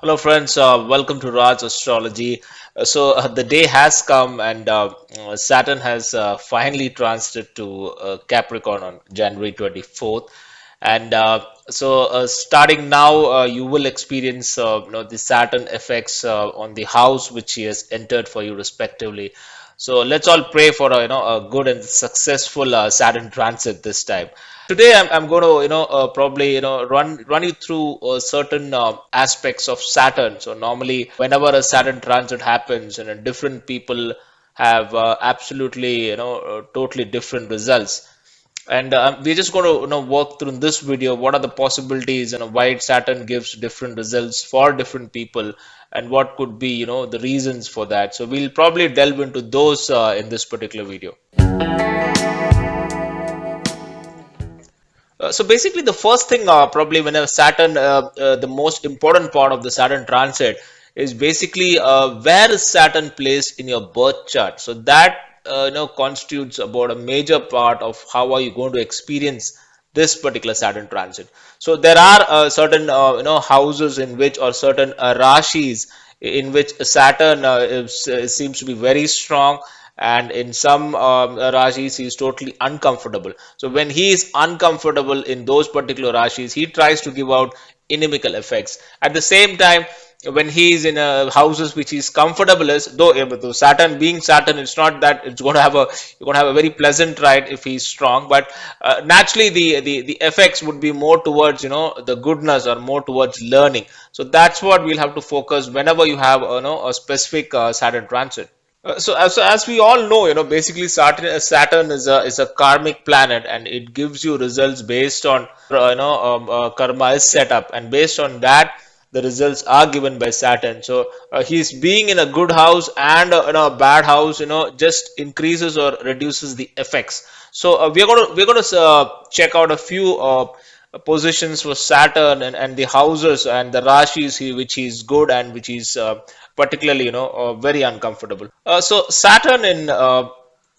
Hello, friends. Welcome to Raj Astrology. The day has come, and Saturn has finally transited to Capricorn on January 24th. And starting now, you will experience the Saturn effects on the house which he has entered for you, respectively. So let's all pray for a good and successful Saturn transit this time. Today I'm going to probably run you through certain aspects of Saturn. So normally whenever a Saturn transit happens, different people have absolutely totally different results. And we're just going to work through in this video what are the possibilities and why Saturn gives different results for different people, and what could be the reasons for that. So we'll probably delve into those in this particular video. So basically, the first thing, probably when a Saturn, the most important part of the Saturn transit is basically where is Saturn placed in your birth chart. So that constitutes about a major part of how are you going to experience this particular Saturn transit. So there are certain houses in which, or certain rashis in which Saturn seems to be very strong, and in some rashis he is totally uncomfortable. So when he is uncomfortable in those particular rashis, he tries to give out inimical effects. At the same time, when he is in houses which is comfortable, is though Saturn being Saturn, it's not that it's going to have a you're going to have a very pleasant ride if he's strong, but naturally the effects would be more towards the goodness, or more towards learning. So that's what we'll have to focus whenever you have a specific Saturn transit. So as we all know, basically Saturn is a karmic planet, and it gives you results based on karma is set up, and based on that, the results are given by Saturn. So he's being in a good house and a bad house, just increases or reduces the effects. So we're gonna check out a few positions for Saturn, and the houses and the rashis which is good and which is particularly very uncomfortable. So Saturn in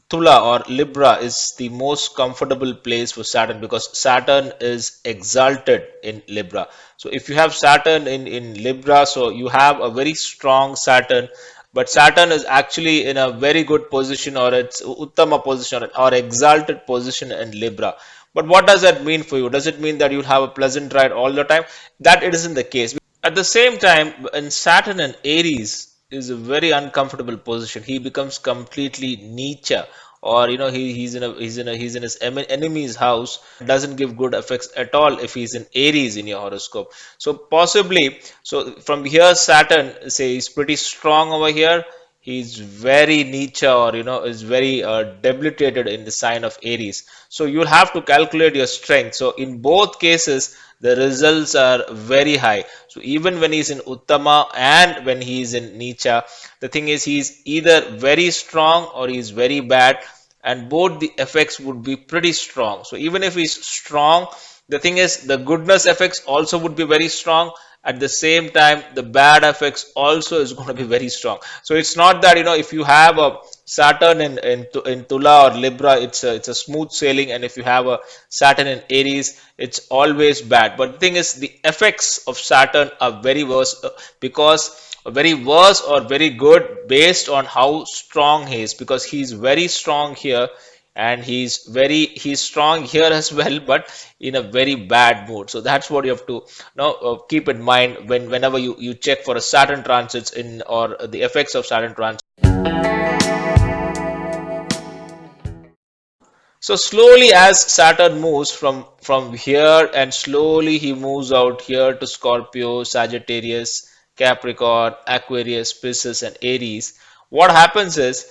Tula or Libra is the most comfortable place for Saturn, because Saturn is exalted in Libra. So if you have Saturn in Libra, so you have a very strong Saturn, but Saturn is actually in a very good position, or it's Uttama position, or exalted position in Libra. But what does that mean for you? Does it mean that you'll have a pleasant ride all the time? That it isn't the case. At the same time, in Saturn and Aries is a very uncomfortable position. He becomes completely Nietzsche, or he's in his enemy's house. Doesn't give good effects at all if he's in Aries in your horoscope. So possibly, so from here Saturn, say, is pretty strong over here. He's very Nietzsche, or is very debilitated in the sign of Aries. So you'll have to calculate your strength. So in both cases, the results are very high. So even when he's in Uttama and when he's in Nietzsche, the thing is he's either very strong or he's very bad, and both the effects would be pretty strong. So even if he's strong, the thing is the goodness effects also would be very strong. At the same time, the bad effects also is going to be very strong. So it's not that if you have a Saturn in Tula or Libra, it's a smooth sailing, and if you have a Saturn in Aries, it's always bad. But the thing is, the effects of Saturn are very worse, because very worse or very good based on how strong he is, because he's very strong here, and he's strong here as well, but in a very bad mood. So that's what you have to keep in mind whenever you check for a Saturn transits in, or the effects of Saturn transits. So slowly, as Saturn moves from here, and slowly he moves out here to Scorpio, Sagittarius, Capricorn, Aquarius, Pisces, and Aries. What happens is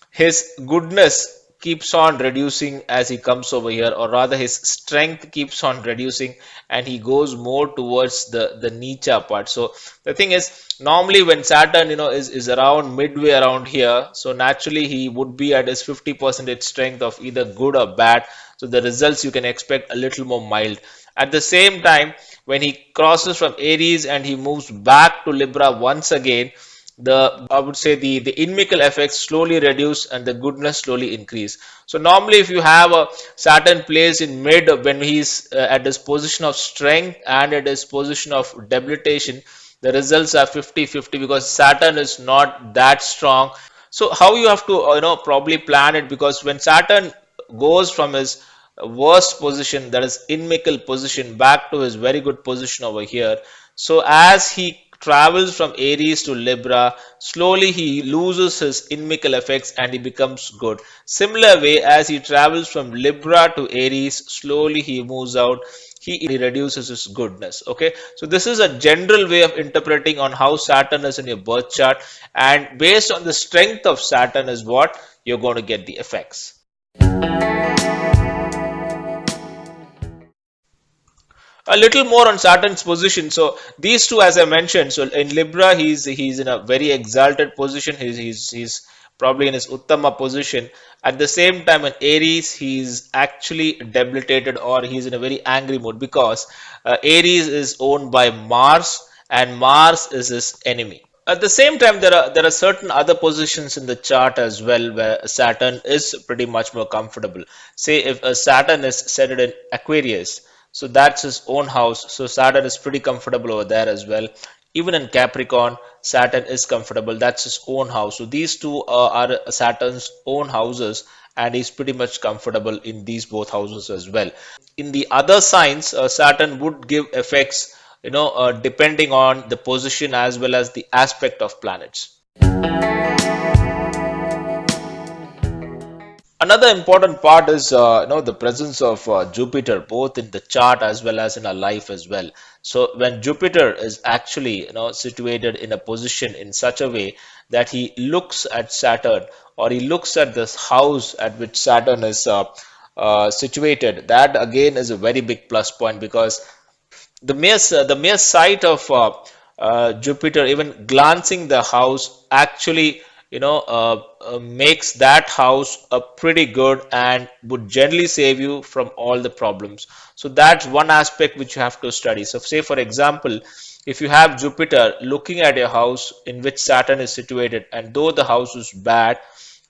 his goodness keeps on reducing as he comes over here, or rather his strength keeps on reducing, and he goes more towards the Nietzsche part. So the thing is, normally when Saturn is around midway around here, so naturally he would be at his 50% strength of either good or bad. So the results you can expect a little more mild. At the same time, when he crosses from Aries and he moves back to Libra once again, the I would say the inimical effects slowly reduce and the goodness slowly increase. So normally, if you have a Saturn placed in mid when he's at his position of strength and at his position of debilitation, the results are 50-50 because Saturn is not that strong. So how you have to probably plan it, because when Saturn goes from his worst position, that is inimical position, back to his very good position over here, so as he travels from Aries to Libra, slowly he loses his inimical effects and he becomes good. Similar way, as he travels from Libra to Aries, slowly he moves out, he reduces his goodness. Okay, so this is a general way of interpreting on how Saturn is in your birth chart, and based on the strength of Saturn is what you're going to get the effects. A little more on Saturn's position. So these two, as I mentioned, so in Libra, he's in a very exalted position. He's probably in his Uttama position. At the same time, in Aries, he's actually debilitated, or he's in a very angry mood, because Aries is owned by Mars, and Mars is his enemy. At the same time, there are certain other positions in the chart as well where Saturn is pretty much more comfortable. Say if a Saturn is set in Aquarius, so that's his own house. So Saturn is pretty comfortable over there as well. Even in Capricorn, Saturn is comfortable. That's his own house. So these two are Saturn's own houses, and he's pretty much comfortable in these both houses as well. In the other signs, Saturn would give effects, depending on the position as well as the aspect of planets. Another important part is the presence of Jupiter, both in the chart as well as in our life as well. So when Jupiter is actually situated in a position in such a way that he looks at Saturn, or he looks at this house at which Saturn is situated, that again is a very big plus point, because the mere sight of Jupiter, even glancing the house, actually makes that house pretty good and would generally save you from all the problems. So that's one aspect which you have to study. So say for example, if you have Jupiter looking at a house in which Saturn is situated, and though the house is bad,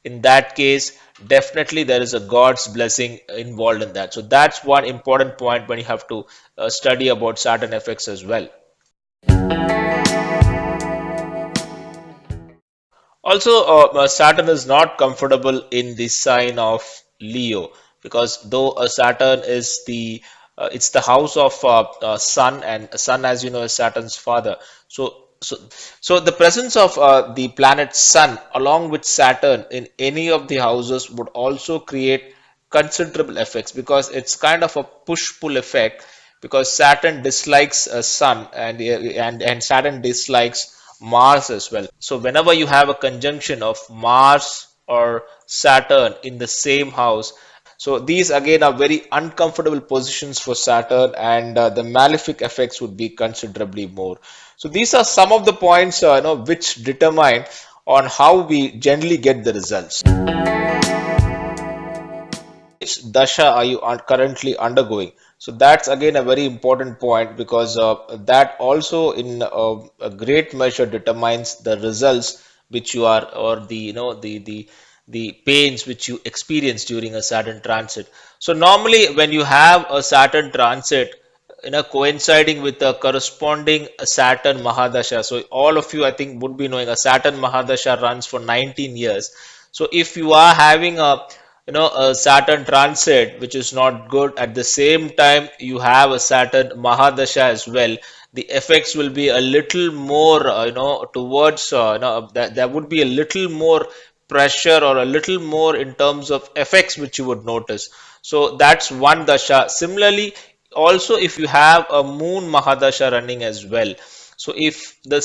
in that case definitely there is a God's blessing involved in that. So that's one important point when you have to study about Saturn effects as well. Also, Saturn is not comfortable in the sign of Leo, because though Saturn is it's the house of Sun, and Sun, as you know, is Saturn's father. So, so, so the presence of the planet Sun along with Saturn in any of the houses would also create considerable effects, because it's kind of a push-pull effect, because Saturn dislikes Sun, and Saturn dislikes Mars as well. So whenever you have a conjunction of Mars or Saturn in the same house, so these again are very uncomfortable positions for Saturn, and the malefic effects would be considerably more. So these are some of the points which determine on how we generally get the results. Which dasha are you currently undergoing? So that's again a very important point, because that also in a great measure determines the results which you are, or the the pains which you experience during a Saturn transit. So normally when you have a Saturn transit coinciding with a corresponding Saturn Mahadasha. So all of you, I think, would be knowing a Saturn Mahadasha runs for 19 years. So if you are having a Saturn transit which is not good, at the same time you have a Saturn Mahadasha as well, the effects will be a little more towards that there would be a little more pressure, or a little more in terms of effects which you would notice. So that's one dasha. Similarly, also if you have a moon Mahadasha running as well, so if the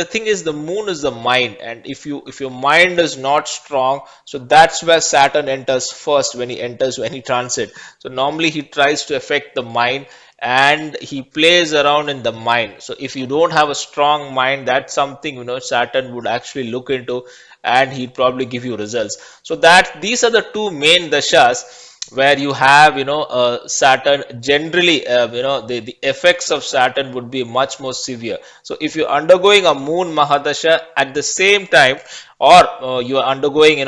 thing is, the moon is the mind, and if your mind is not strong, so that's where Saturn enters first when he enters any transit. So normally he tries to affect the mind, and he plays around in the mind. So if you don't have a strong mind, that's something Saturn would actually look into, and he'd probably give you results. So that these are the two main dashas where you have Saturn generally, the effects of Saturn would be much more severe. So if you're undergoing a moon Mahadasha at the same time, or you are undergoing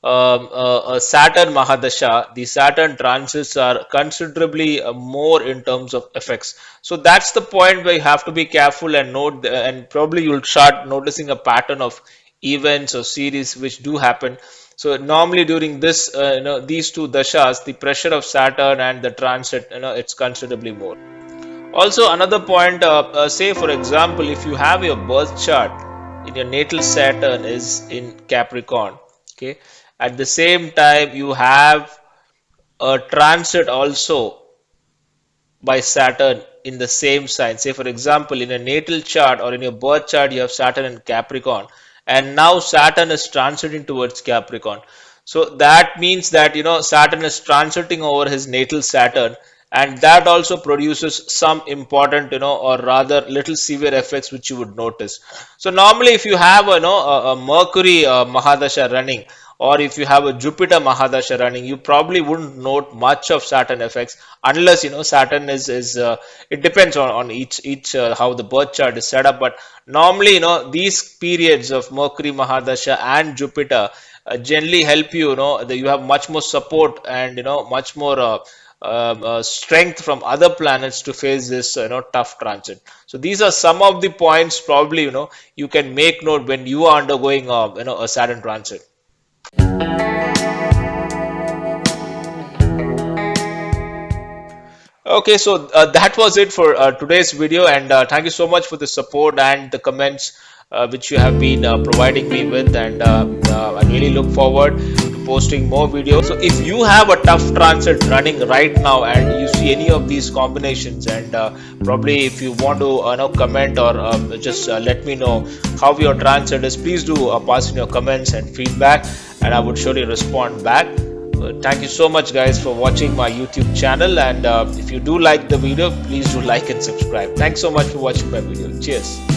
Saturn Mahadasha, the Saturn transits are considerably more in terms of effects. So that's the point where you have to be careful and note, and probably you'll start noticing a pattern of events or series which do happen. So normally during this, these two dashas, the pressure of Saturn and the transit, it's considerably more. Also, another point, say for example, if you have your birth chart in your natal Saturn is in Capricorn, okay, at the same time you have a transit also by Saturn in the same sign. Say, for example, in a natal chart or in your birth chart, you have Saturn in Capricorn, and now Saturn is transiting towards Capricorn. So that means that Saturn is transiting over his natal Saturn, and that also produces some important, or rather little severe effects which you would notice. So normally, if you have a Mercury Mahadasha running, or if you have a Jupiter Mahadasha running, you probably wouldn't note much of Saturn effects unless Saturn is it depends on each how the birth chart is set up. But normally, these periods of Mercury Mahadasha and Jupiter generally help you. That you have much more support and much more. Strength from other planets to face this tough transit. So these are some of the points probably you can make note when you are undergoing a Saturn transit. Okay, so that was it for today's video, and thank you so much for the support and the comments which you have been providing me with, and I really look forward to posting more videos. So, if you have a tough transit running right now and you see any of these combinations, and probably if you want to comment or just let me know how your transit is, please do pass in your comments and feedback, and I would surely respond back. Thank you so much, guys, for watching my YouTube channel. And if you do like the video, please do like and subscribe. Thanks so much for watching my video. Cheers.